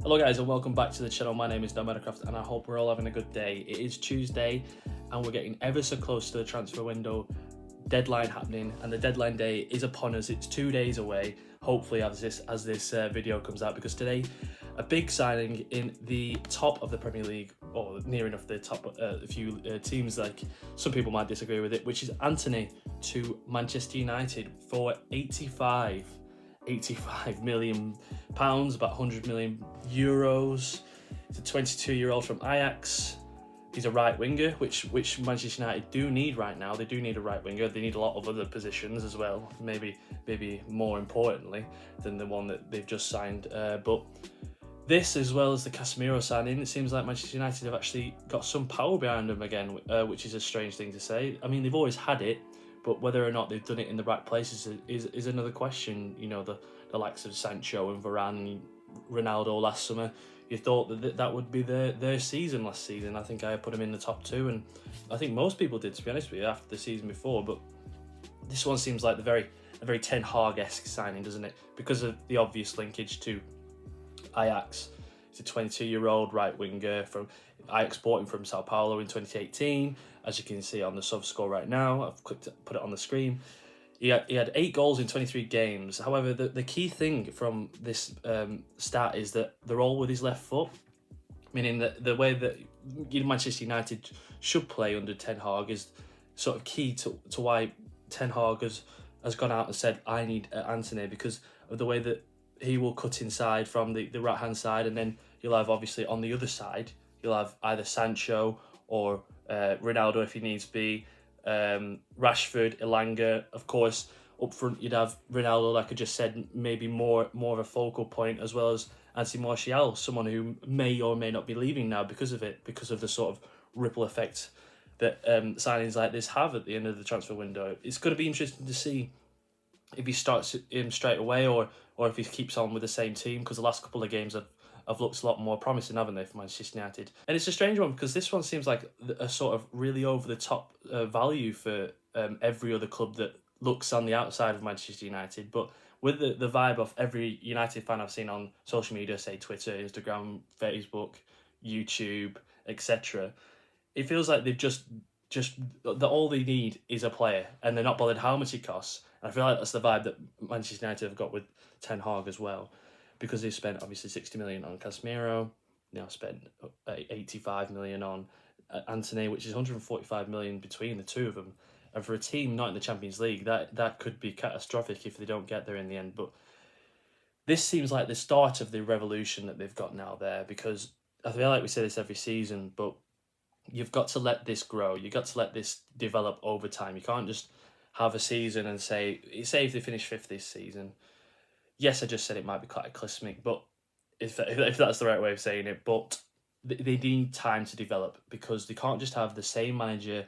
Hello guys and welcome back to the channel. My name is Domercraft and I hope we're all having a good day. It is Tuesday and we're getting ever so close to the transfer window deadline happening, and the deadline day is upon us. It's 2 days away, hopefully as this video comes out, because today a big signing in the top of the Premier League, or near enough the top a few teams, like some people might disagree with it, which is Antony to Manchester United for 85 million pounds, about 100 million euros. It's a 22-year-old from Ajax. He's a right winger, which Manchester United do need right now. They do need a right winger. They need a lot of other positions as well, maybe more importantly than the one that they've just signed. But this, as well as the Casemiro signing, it seems like Manchester United have actually got some power behind them again, which is a strange thing to say. I mean, they've always had it, but whether or not they've done it in the right places is another question. You know, the likes of Sancho and Varane and Ronaldo last summer, you thought that would be their season last season. I think I put them in the top two, and I think most people did, to be honest with you, after the season before. But this one seems like a very Ten Hag-esque signing, doesn't it? Because of the obvious linkage to Ajax. He's a 22-year-old right winger from Ajax, bought him from Sao Paulo in 2018. As you can see on the sub score right now, I've put it on the screen. He had 8 goals in 23 games. However, the key thing from this stat is that they're all with his left foot, meaning that the way that Manchester United should play under Ten Hag is sort of key to why Ten Hag has gone out and said, I need Antony, because of the way that he will cut inside from the right-hand side, and then you'll have, obviously, on the other side, you'll have either Sancho or Ronaldo if he needs be, Rashford, Elanga. Of course, up front you'd have Ronaldo, like I just said, maybe more of a focal point, as well as Antony Martial, someone who may or may not be leaving now because of the sort of ripple effect that signings like this have at the end of the transfer window. It's going to be interesting to see if he starts him straight away or if he keeps on with the same team, because the last couple of games have looked a lot more promising, haven't they, for Manchester United? And it's a strange one, because this one seems like a sort of really over-the-top value for every other club that looks on the outside of Manchester United. But with the vibe of every United fan I've seen on social media, say Twitter, Instagram, Facebook, YouTube, etc., it feels like they've just that all they need is a player, and they're not bothered how much it costs. And I feel like that's the vibe that Manchester United have got with Ten Hag as well, because they've spent obviously 60 million on Casemiro, now spent 85 million on Antony, which is 145 million between the two of them. And for a team not in the Champions League, that could be catastrophic if they don't get there in the end. But this seems like the start of the revolution that they've got now there, because I feel like we say this every season, but you've got to let this grow. You've got to let this develop over time. You can't just have a season and say if they finish 5th this season. Yes, I just said it might be cataclysmic, but if that's the right way of saying it, but they need time to develop, because they can't just have the same manager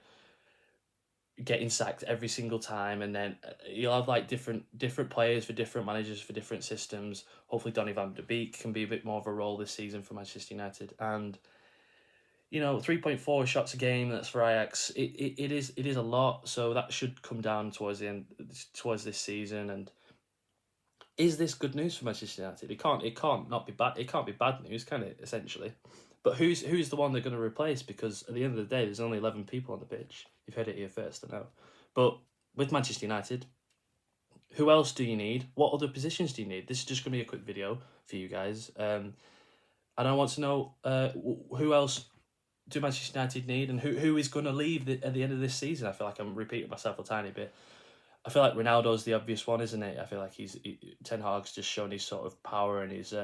getting sacked every single time, and then you'll have like different players for different managers for different systems. Hopefully Donny van de Beek can be a bit more of a role this season for Manchester United. And 3.4 shots a game, that's for Ajax. It is a lot, so that should come down towards this season. And is this good news for Manchester United? It can't not be bad. It can't be bad news, can it? Essentially, but who's the one they're going to replace? Because at the end of the day, there's only 11 people on the pitch. You've heard it here first, I know. But with Manchester United, who else do you need? What other positions do you need? This is just going to be a quick video for you guys, and I want to know who else do Manchester United need, and who is going to leave at the end of this season. I feel like I'm repeating myself a tiny bit. I feel like Ronaldo's the obvious one, isn't it? I feel like Ten Hag's just shown his sort of power and his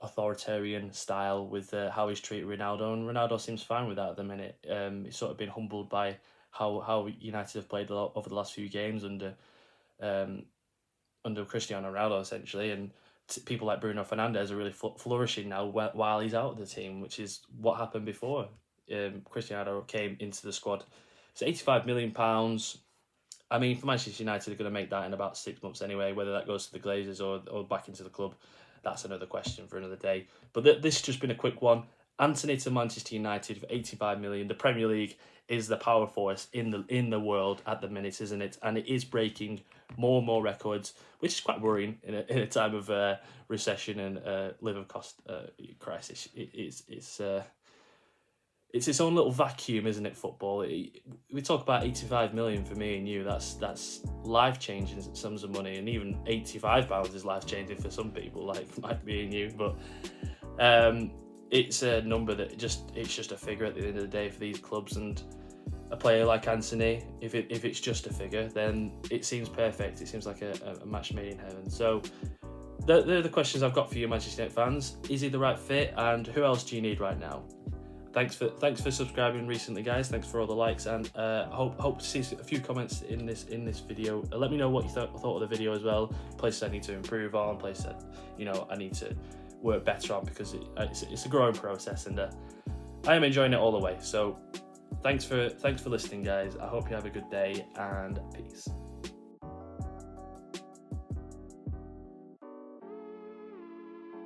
authoritarian style with how he's treated Ronaldo, and Ronaldo seems fine with that at the minute. He's sort of been humbled by how United have played over the last few games under Cristiano Ronaldo, essentially, and people like Bruno Fernandes are really flourishing now while he's out of the team, which is what happened before Cristiano came into the squad. It's £85 million. I mean, for Manchester United, they're going to make that in about 6 months anyway. Whether that goes to the Glazers or back into the club, that's another question for another day. But this has just been a quick one. Antony to Manchester United for 85 million. The Premier League is the power force in the world at the minute, isn't it? And it is breaking more and more records, which is quite worrying in a time of recession and living cost crisis. It's its own little vacuum, isn't it? Football. We talk about 85 million for me and you. That's life changing sums of money, and even £85 is life changing for some people, like me and you. But it's a number that it's just a figure at the end of the day for these clubs. And a player like Antony, if it's just a figure, then it seems perfect. It seems like a match made in heaven. So they're the questions I've got for you, Manchester United fans. Is he the right fit, and who else do you need right now? Thanks for subscribing recently, guys. Thanks for all the likes, and hope to see a few comments in this video. Let me know what you thought of the video as well. Places I need to improve on, places that I need to work better on, because it's a growing process, and I am enjoying it all the way. So thanks for listening, guys. I hope you have a good day, and peace.